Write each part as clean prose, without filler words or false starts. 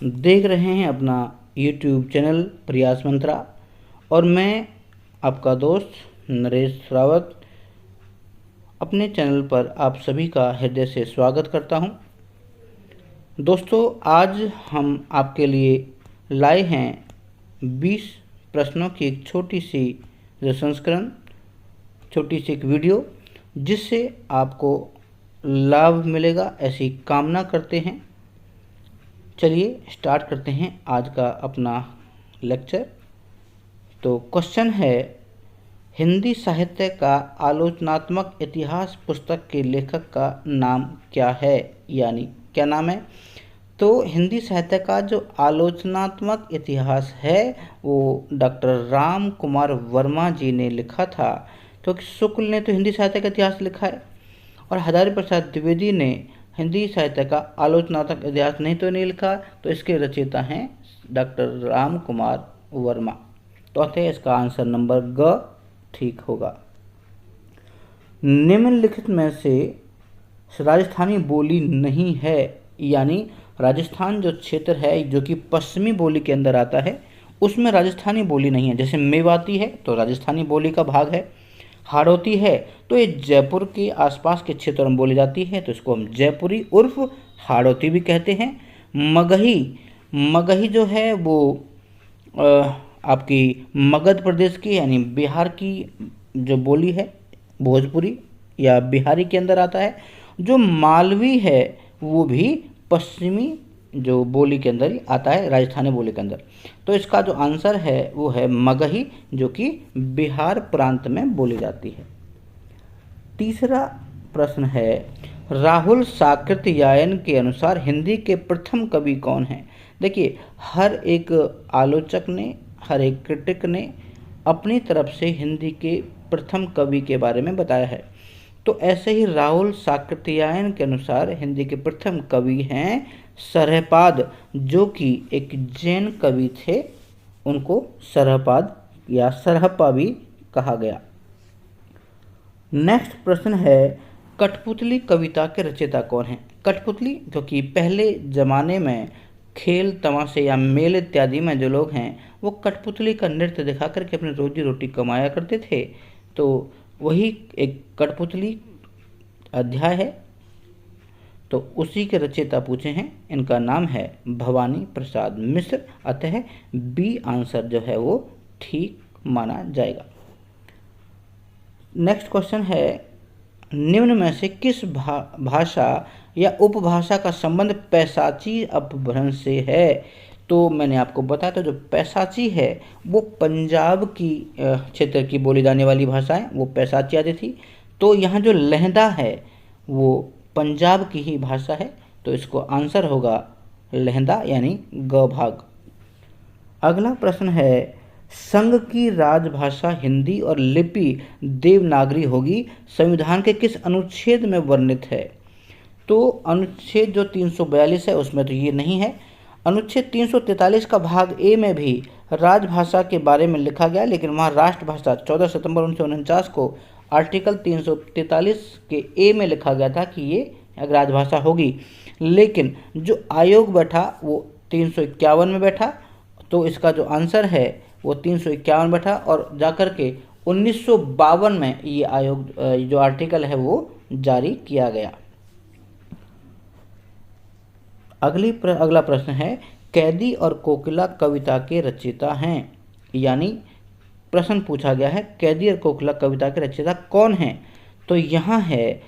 देख रहे हैं अपना YouTube चैनल प्रयास मंत्रा और मैं आपका दोस्त नरेश रावत अपने चैनल पर आप सभी का हृदय से स्वागत करता हूं। दोस्तों, आज हम आपके लिए लाए हैं 20 प्रश्नों की एक छोटी सी संस्करण, छोटी सी एक वीडियो, जिससे आपको लाभ मिलेगा ऐसी कामना करते हैं। चलिए स्टार्ट करते हैं आज का अपना लेक्चर। तो क्वेश्चन है, हिंदी साहित्य का आलोचनात्मक इतिहास पुस्तक के लेखक का नाम क्या है, यानी क्या नाम है। तो हिंदी साहित्य का जो आलोचनात्मक इतिहास है वो डॉक्टर राम कुमार वर्मा जी ने लिखा था। तो शुक्ल ने तो हिंदी साहित्य का इतिहास लिखा है और हजारी प्रसाद द्विवेदी ने हिंदी साहित्य का आलोचनात्मक इतिहास नहीं लिखा। तो इसके रचयिता हैं डॉक्टर राम कुमार वर्मा। तो अतः इसका आंसर नंबर ग ठीक होगा। निम्नलिखित में से राजस्थानी बोली नहीं है, यानी राजस्थान जो क्षेत्र है जो कि पश्चिमी बोली के अंदर आता है उसमें राजस्थानी बोली नहीं है। जैसे मेवाती है तो राजस्थानी बोली का भाग है, हाड़ौती है तो ये जयपुर के आसपास के क्षेत्रों में बोली जाती है, तो इसको हम जयपुरी उर्फ हाड़ौती भी कहते हैं। मगही जो है वो आपकी मगध प्रदेश की यानी बिहार की जो बोली है, भोजपुरी या बिहारी के अंदर आता है। जो मालवी है वो भी पश्चिमी जो बोली के अंदर ही आता है, राजस्थानी बोली के अंदर। तो इसका जो आंसर है वो है मगही, जो कि बिहार प्रांत में बोली जाती है। तीसरा प्रश्न है, राहुल साकृत्यायन के अनुसार हिंदी के प्रथम कवि कौन हैं। देखिए, हर एक आलोचक ने, हर एक क्रिटिक ने अपनी तरफ से हिंदी के प्रथम कवि के बारे में बताया है। तो ऐसे ही राहुल साकृत्यायन के अनुसार हिंदी के प्रथम कवि हैं सरहपाद, जो कि एक जैन कवि थे। उनको सरहपाद या सरहप्पा भी कहा गया। नेक्स्ट प्रश्न है, कठपुतली कविता के रचयिता कौन हैं। कठपुतली, क्योंकि पहले ज़माने में खेल तमाशे या मेले इत्यादि में जो लोग हैं वो कठपुतली का नृत्य दिखा करके अपनी रोजी रोटी कमाया करते थे। तो वही एक कठपुतली अध्याय है, तो उसी के रचयिता पूछे हैं। इनका नाम है भवानी प्रसाद मिश्र। अतः बी आंसर जो है वो ठीक माना जाएगा। नेक्स्ट क्वेश्चन है, निम्न में से किस भाषा या उपभाषा का संबंध पैशाची अपभ्रंश से है। तो मैंने आपको बताया था, जो पैशाची है वो पंजाब की क्षेत्र की बोली जाने वाली भाषा है, वो पैशाची आती थी। तो यहाँ जो लहंदा है वो पंजाब की ही भाषा है, तो इसको आंसर होगा लहंदा यानी ग भाग। अगला प्रश्न है, संघ की राजभाषा हिंदी और लिपि देवनागरी होगी, संविधान के किस अनुच्छेद में वर्णित है। तो अनुच्छेद जो 342 है उसमें तो ये नहीं है। अनुच्छेद 343 का भाग ए में भी राजभाषा के बारे में लिखा गया, लेकिन वहाँ राष्ट्रभाषा 14 सितंबर 1949 को आर्टिकल 343 के ए में लिखा गया था कि ये राजभाषा होगी, लेकिन जो आयोग बैठा वो 351 में बैठा। तो इसका जो आंसर है वो 351 बैठा और जाकर के 1952 में ये आयोग जो आर्टिकल है वो जारी किया गया। अगला प्रश्न है, कैदी और कोकिला कविता के रचयिता हैं, यानी प्रश्न पूछा गया है कैदी और कोकिला कविता के रचयिता कौन हैं। तो यहाँ है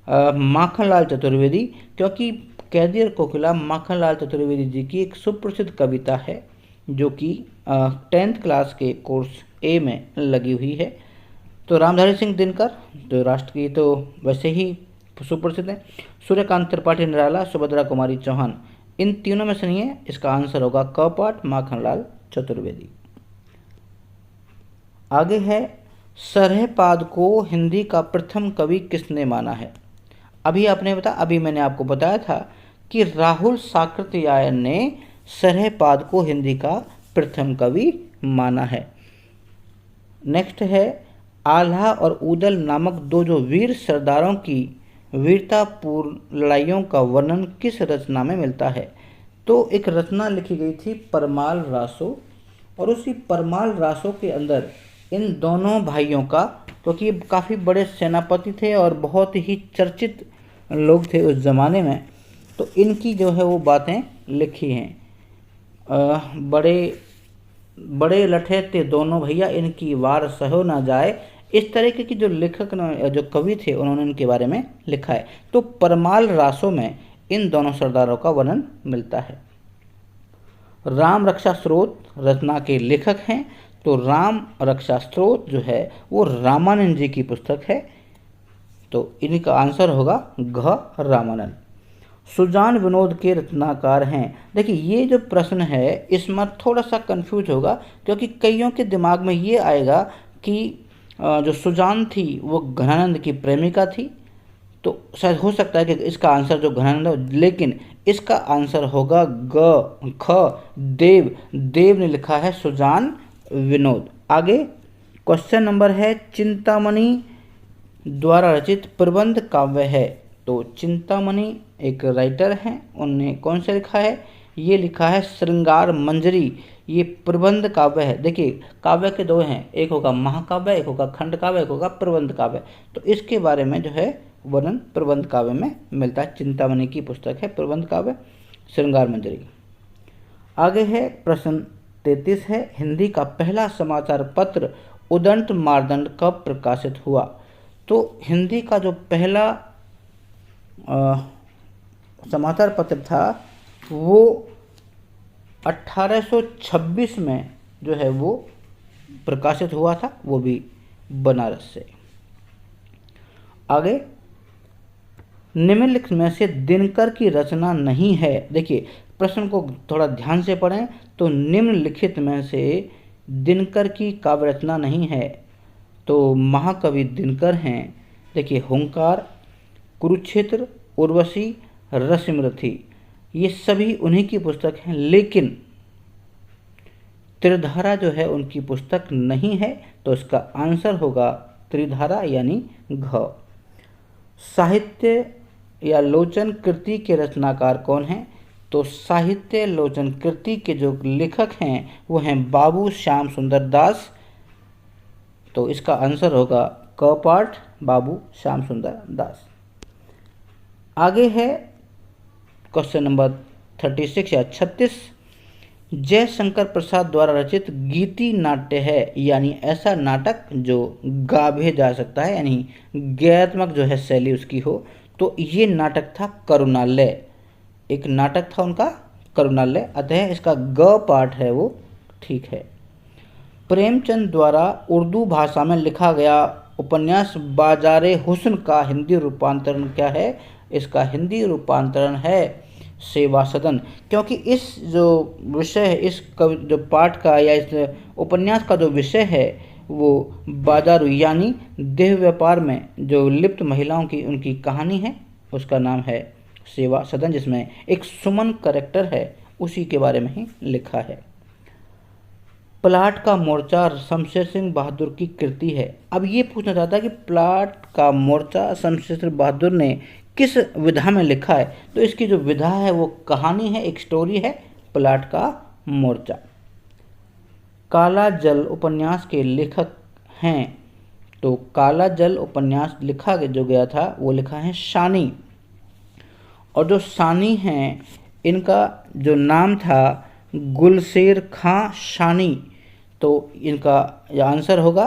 माखनलाल चतुर्वेदी, क्योंकि कैदी और कोकिला माखनलाल चतुर्वेदी जी की एक सुप्रसिद्ध कविता है जो कि 10th क्लास के कोर्स ए में लगी हुई है। तो रामधारी सिंह दिनकर जो राष्ट्र की तो वैसे ही सुप्रसिद्ध है, सूर्यकांत त्रिपाठी निराला, सुभद्रा कुमारी चौहान, इन तीनों में से नहीं है। इसका आंसर होगा क पाठ माखनलाल चतुर्वेदी। आगे है, सरहपाद को हिंदी का प्रथम कवि किसने माना है। अभी मैंने आपको बताया था कि राहुल साकृत्यायन ने सरहपाद को हिंदी का प्रथम कवि माना है। नेक्स्ट है, आल्हा और ऊदल नामक दो जो वीर सरदारों की वीरतापूर्ण लड़ाइयों का वर्णन किस रचना में मिलता है। तो एक रचना लिखी गई थी परमाल रासो, और उसी परमाल रासो के अंदर इन दोनों भाइयों का, क्योंकि ये काफ़ी बड़े सेनापति थे और बहुत ही चर्चित लोग थे उस ज़माने में, तो इनकी जो है वो बातें लिखी हैं। बड़े बड़े लठे थे दोनों भैया, इनकी वार सहो ना जाए। इस तरीके की जो लेखक जो कवि थे उन्होंने इनके बारे में लिखा है। तो परमाल रासो में इन दोनों सरदारों का वर्णन मिलता है। राम रक्षा स्रोत रचना के लेखक हैं, तो राम रक्षा स्रोत जो है वो रामानंद जी की पुस्तक है, तो इनका आंसर होगा घ रामानंद। सुजान विनोद के रचनाकार हैं। देखिए ये जो प्रश्न है इसमें थोड़ा सा कंफ्यूज होगा, क्योंकि कईयों के दिमाग में ये आएगा कि जो सुजान थी वो घनानंद की प्रेमिका थी, तो शायद हो सकता है कि इसका आंसर जो घनानंद हो, लेकिन इसका आंसर होगा ग ख देव। देव ने लिखा है सुजान विनोद। आगे क्वेश्चन नंबर है, चिंतामणि द्वारा रचित प्रबंध काव्य है। तो चिंतामणि एक राइटर हैं, उनने कौन सा लिखा है? ये लिखा है श्रृंगार मंजरी। ये प्रबंध काव्य है। देखिए काव्य के दो हैं, एक होगा महाकाव्य, एक होगा खंड काव्य, एक होगा प्रबंध काव्य। तो इसके बारे में जो है वर्णन प्रबंध काव्य में मिलता है। चिंतामणि की पुस्तक है प्रबंध काव्य श्रृंगार मंजरी। आगे है प्रश्न 33 है, हिंदी का पहला समाचार पत्र उदंत मार्दंड कब प्रकाशित हुआ? तो हिंदी का जो पहला समाचार पत्र था वो 1826 में जो है वो प्रकाशित हुआ था, वो भी बनारस से। आगे निम्नलिखित में से दिनकर की रचना नहीं है। देखिए प्रश्न को थोड़ा ध्यान से पढ़ें, तो निम्नलिखित में से दिनकर की काव्य रचना नहीं है, तो महाकवि दिनकर हैं। देखिए हुंकार, कुरुक्षेत्र, उर्वशी, रसमरथी, ये सभी उन्हीं की पुस्तक हैं, लेकिन त्रिधारा जो है उनकी पुस्तक नहीं है, तो इसका आंसर होगा त्रिधारा यानी घ। साहित्य या लोचन कृति के रचनाकार कौन हैं? तो साहित्य लोचन कृति के जो लेखक हैं वो हैं बाबू श्याम सुंदर दास, तो इसका आंसर होगा क पाठ बाबू श्याम सुंदर दास। आगे है क्वेश्चन नंबर 36 या 36, जयशंकर प्रसाद द्वारा रचित गीति नाट्य है, यानी ऐसा नाटक जो गाभे जा सकता है, यानी गद्यात्मक जो है शैली उसकी हो, तो ये नाटक था करुणालय। एक नाटक था उनका करुणालय, अतः इसका ग पाठ है वो ठीक है। प्रेमचंद द्वारा उर्दू भाषा में लिखा गया उपन्यास बाजारे हुस्न का हिंदी रूपांतरण क्या है? इसका हिंदी रूपांतरण है सेवा सदन, क्योंकि इस जो विषय है, इस जो पाठ का या इस उपन्यास का जो विषय है वो बाजारू यानी देह व्यापार में जो लिप्त महिलाओं की उनकी कहानी है, उसका नाम है सेवा सदन, जिसमें एक सुमन कैरेक्टर है, उसी के बारे में ही लिखा है। प्लाट का मोर्चा शमशेर सिंह बहादुर की कृति है। अब ये पूछना चाहता है कि प्लाट का मोर्चा शमशेर सिंह बहादुर ने किस विधा में लिखा है? तो इसकी जो विधा है वो कहानी है, एक स्टोरी है, प्लाट का मोर्चा। काला जल उपन्यास के लेखक हैं, तो काला जल उपन्यास लिखा जो गया था वो लिखा है सानी, और जो सानी हैं इनका जो नाम था गुलशेर खां सानी, तो इनका यह आंसर होगा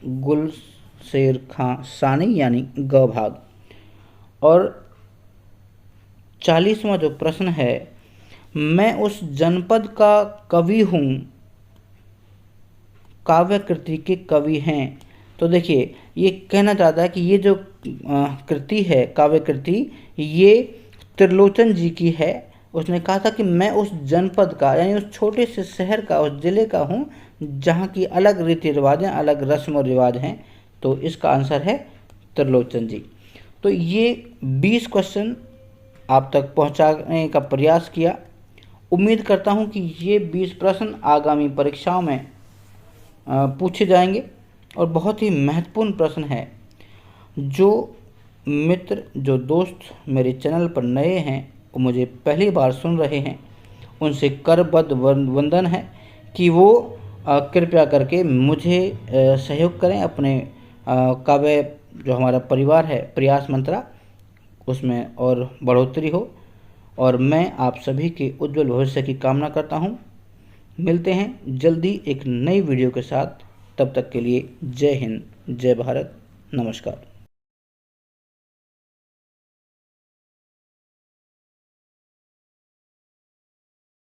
गुलशेर खां सानी यानी ग भाग। और 40वां जो प्रश्न है, मैं उस जनपद का कवि हूँ, काव्य कृति के कवि हैं। तो देखिए ये कहना चाहता है कि ये जो कृति है काव्य कृति, ये त्रिलोचन जी की है। उसने कहा था कि मैं उस जनपद का यानी उस छोटे से शहर का, उस ज़िले का हूँ जहाँ की अलग रीति रिवाज हैं, अलग रस्म और रिवाज हैं, तो इसका आंसर है त्रिलोचन जी। तो ये 20 क्वेश्चन आप तक पहुँचाने का प्रयास किया। उम्मीद करता हूँ कि ये 20 प्रश्न आगामी परीक्षाओं में पूछे जाएंगे और बहुत ही महत्वपूर्ण प्रश्न है। जो मित्र, जो दोस्त मेरे चैनल पर नए हैं, वो मुझे पहली बार सुन रहे हैं, उनसे करबद्ध वंदन है कि वो कृपया करके मुझे सहयोग करें, अपने काव्य जो हमारा परिवार है प्रयास मंत्रा उसमें और बढ़ोतरी हो, और मैं आप सभी के उज्जवल भविष्य की कामना करता हूँ। मिलते हैं जल्दी एक नई वीडियो के साथ, तब तक के लिए जय हिंद, जय भारत, नमस्कार।